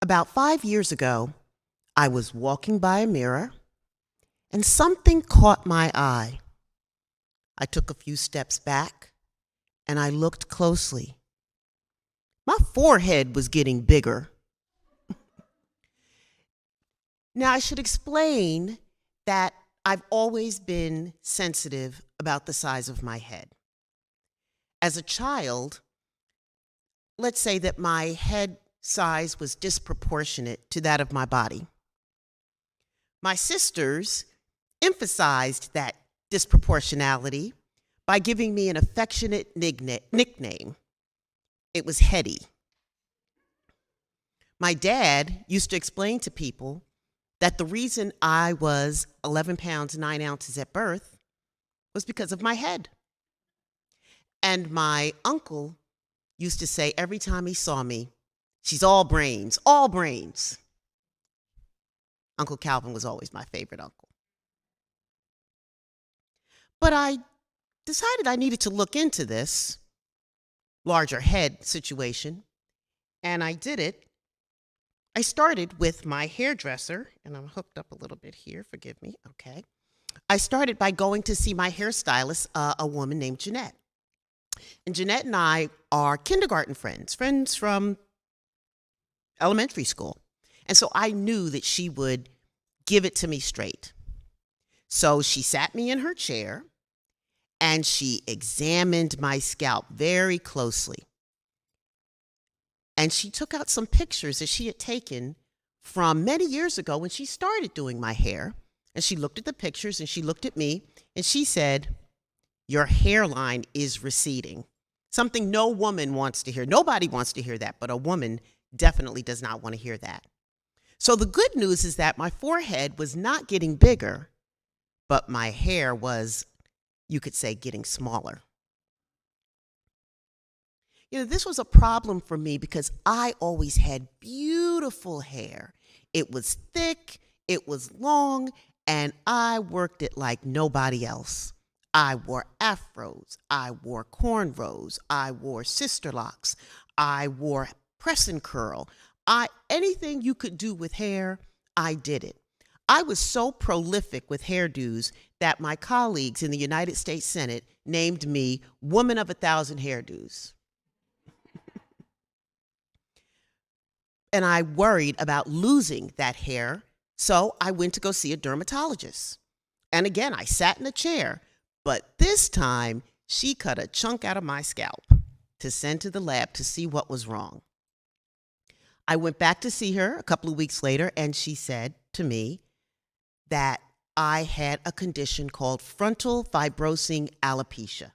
About 5 years ago, I was walking by a mirror and something caught my eye. I took a few steps back and I looked closely. My forehead was getting bigger. Now, I should explain that I've always been sensitive about the size of my head. As a child, let's say that my head size was disproportionate to that of my body. My sisters emphasized that disproportionality by giving me an affectionate nickname. It was Hetty. My dad used to explain to people that the reason I was 11 pounds 9 ounces at birth was because of my head. And my uncle used to say every time he saw me, "She's all brains, all brains." Uncle Calvin was always my favorite uncle. But I decided I needed to look into this larger head situation, and I did it. I started with my hairdresser, and I'm hooked up a little bit here, forgive me, okay. I started by going to see my hairstylist, a woman named Jeanette. And Jeanette and I are kindergarten friends from elementary school. And so I knew that she would give it to me straight. So she sat me in her chair and she examined my scalp very closely. And she took out some pictures that she had taken from many years ago when she started doing my hair. And she looked at the pictures and she looked at me and she said, "Your hairline is receding." Something no woman wants to hear. Nobody wants to hear that, but a woman definitely does not want to hear that. So the good news is that my forehead was not getting bigger, but my hair was, you could say, getting smaller. This was a problem for me because I always had beautiful hair. It was thick, it was long, and I worked it like nobody else. I wore afros, I wore cornrows, I wore sister locks, I wore press and curl. Anything you could do with hair, I did it. I was so prolific with hairdos that my colleagues in the United States Senate named me Woman of 1,000 Hairdos. And I worried about losing that hair, so I went to go see a dermatologist. And again, I sat in a chair, but this time she cut a chunk out of my scalp to send to the lab to see what was wrong. I went back to see her a couple of weeks later, and she said to me that I had a condition called frontal fibrosing alopecia.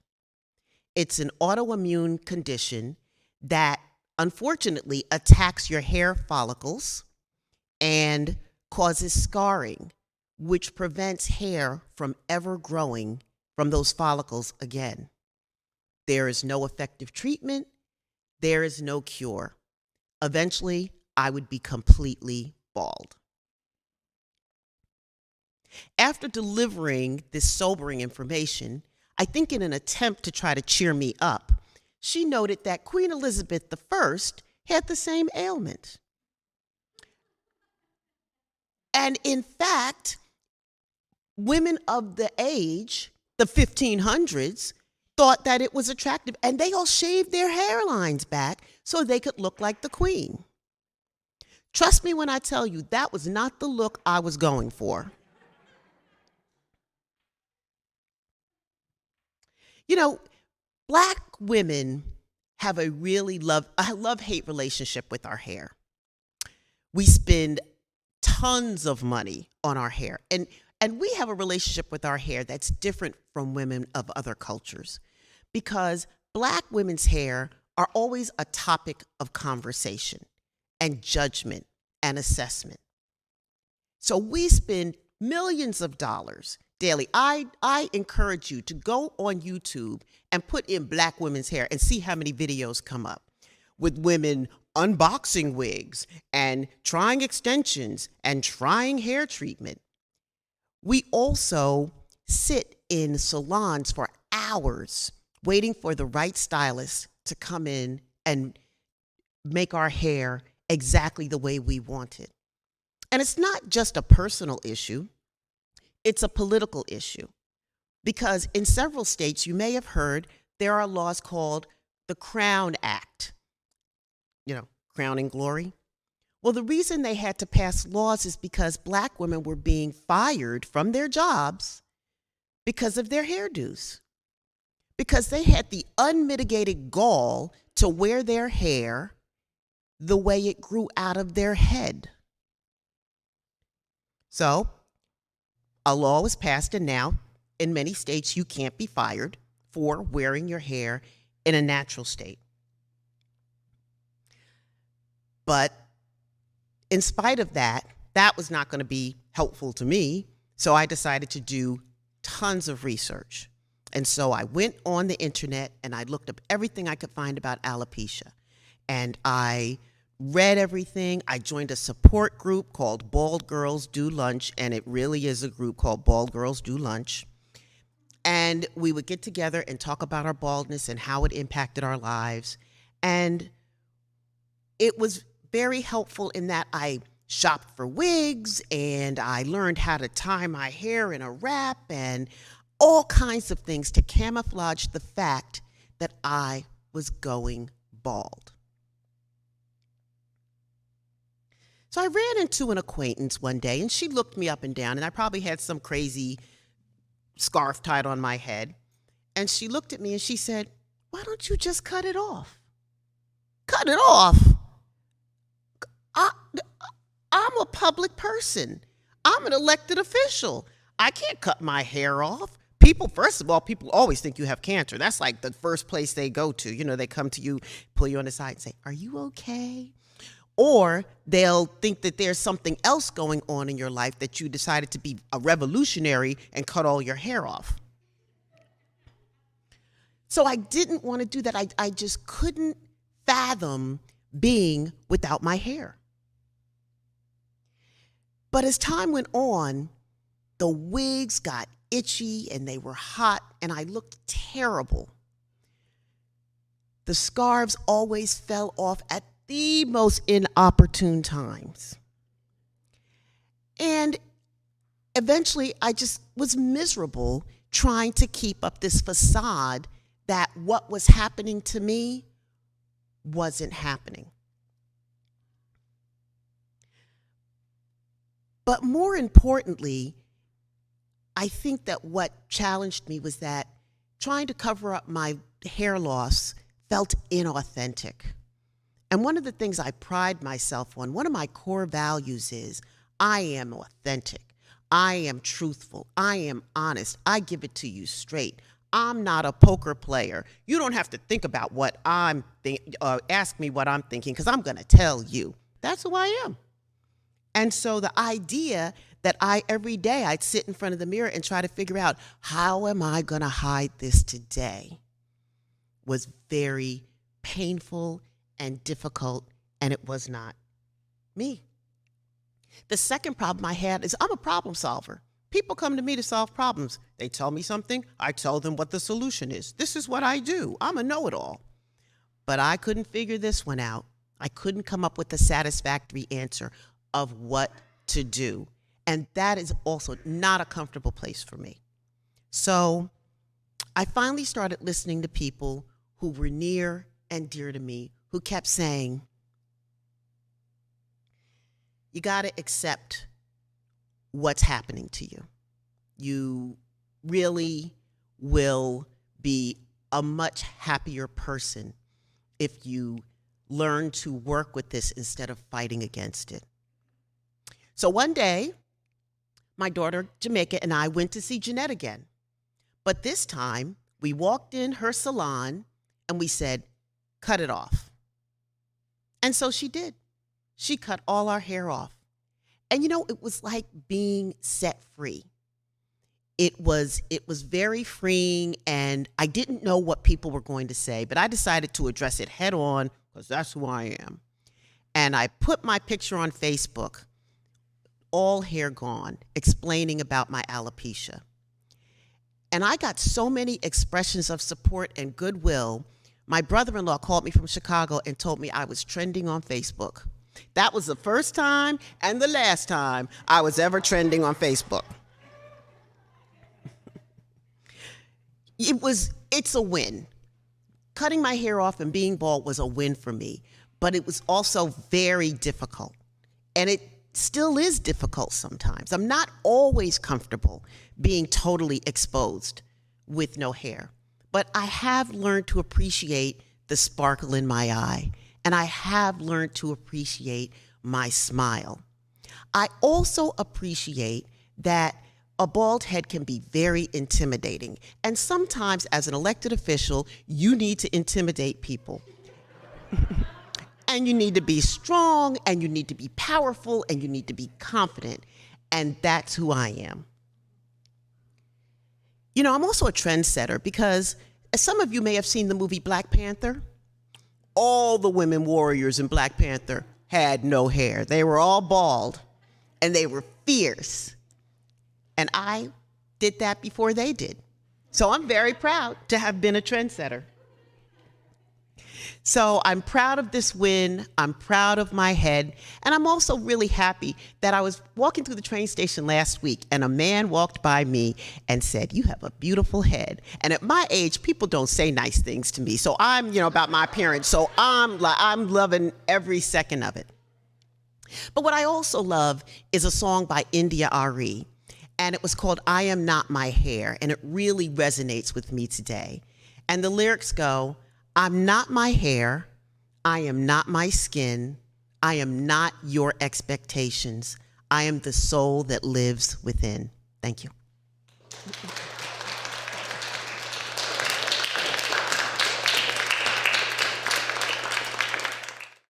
It's an autoimmune condition that unfortunately attacks your hair follicles and causes scarring, which prevents hair from ever growing from those follicles again. There is no effective treatment. There is no cure. Eventually, I would be completely bald. After delivering this sobering information, I think in an attempt to try to cheer me up, she noted that Queen Elizabeth I had the same ailment. And in fact, women of the age, the 1500s, thought that it was attractive, and they all shaved their hairlines back so they could look like the queen. Trust me when I tell you, that was not the look I was going for. Black women have a really love-hate relationship with our hair. We spend tons of money on our hair, and we have a relationship with our hair that's different from women of other cultures because Black women's hair are always a topic of conversation and judgment and assessment. So we spend millions of dollars daily. I encourage you to go on YouTube and put in Black women's hair and see how many videos come up with women unboxing wigs and trying extensions and trying hair treatment. We also sit in salons for hours waiting for the right stylist to come in and make our hair exactly the way we want it. And it's not just a personal issue, it's a political issue. Because in several states, you may have heard, there are laws called the Crown Act, crowning glory. Well, the reason they had to pass laws is because black women were being fired from their jobs because of their hairdos. Because they had the unmitigated gall to wear their hair the way it grew out of their head. So, a law was passed, and now in many states you can't be fired for wearing your hair in a natural state. But in spite of that, that was not going to be helpful to me, so I decided to do tons of research. And so I went on the internet and I looked up everything I could find about alopecia. And I read everything. I joined a support group called Bald Girls Do Lunch, and it really is a group called Bald Girls Do Lunch. And we would get together and talk about our baldness and how it impacted our lives. And it was very helpful in that I shopped for wigs and I learned how to tie my hair in a wrap and all kinds of things to camouflage the fact that I was going bald. So I ran into an acquaintance one day, and she looked me up and down, and I probably had some crazy scarf tied on my head. And she looked at me and she said, "Why don't you just cut it off?" Cut it off? I'm a public person. I'm an elected official. I can't cut my hair off. First of all, people always think you have cancer. That's like the first place they go to. They come to you, pull you on the side and say, "Are you okay?" Or they'll think that there's something else going on in your life, that you decided to be a revolutionary and cut all your hair off. So I didn't want to do that. I just couldn't fathom being without my hair. But as time went on, the wigs got itchy and they were hot and I looked terrible. The scarves always fell off at the most inopportune times. And eventually I just was miserable trying to keep up this facade that what was happening to me wasn't happening. But more importantly, I think that what challenged me was that trying to cover up my hair loss felt inauthentic. And one of the things I pride myself on, one of my core values is I am authentic. I am truthful. I am honest. I give it to you straight. I'm not a poker player. You don't have to think about what I'm thinking, ask me what I'm thinking, because I'm going to tell you. That's who I am. And so the idea that every day I'd sit in front of the mirror and try to figure out, how am I going to hide this today, was very painful and difficult, and it was not me. The second problem I had is I'm a problem solver. People come to me to solve problems. They tell me something, I tell them what the solution is. This is what I do. I'm a know-it-all. But I couldn't figure this one out. I couldn't come up with a satisfactory answer of what to do. And that is also not a comfortable place for me. So I finally started listening to people who were near and dear to me, who kept saying, you got to accept what's happening to you. You really will be a much happier person if you learn to work with this instead of fighting against it. So one day, my daughter, Jamaica, and I went to see Jeanette again. But this time, we walked in her salon and we said, cut it off. And so she did. She cut all our hair off. And it was like being set free. It was very freeing, and I didn't know what people were going to say, but I decided to address it head on because that's who I am. And I put my picture on Facebook, all hair gone, explaining about my alopecia. And I got so many expressions of support and goodwill. My brother-in-law called me from Chicago and told me I was trending on Facebook. That was the first time and the last time I was ever trending on Facebook. It's a win. Cutting my hair off and being bald was a win for me, but it was also very difficult. And it still is difficult sometimes. I'm not always comfortable being totally exposed with no hair, but I have learned to appreciate the sparkle in my eye, and I have learned to appreciate my smile. I also appreciate that a bald head can be very intimidating, and sometimes as an elected official, you need to intimidate people. And you need to be strong, and you need to be powerful, and you need to be confident, and that's who I am. You know, I'm also a trendsetter because, as some of you may have seen the movie Black Panther, all the women warriors in Black Panther had no hair. They were all bald, and they were fierce. And I did that before they did. So I'm very proud to have been a trendsetter. So I'm proud of this win. I'm proud of my head. And I'm also really happy that I was walking through the train station last week and a man walked by me and said, "You have a beautiful head." And at my age, people don't say nice things to me. So I'm, about my appearance. So I'm loving every second of it. But what I also love is a song by India Ari. And it was called "I Am Not My Hair," and it really resonates with me today. And the lyrics go, "I'm not my hair, I am not my skin, I am not your expectations, I am the soul that lives within." Thank you.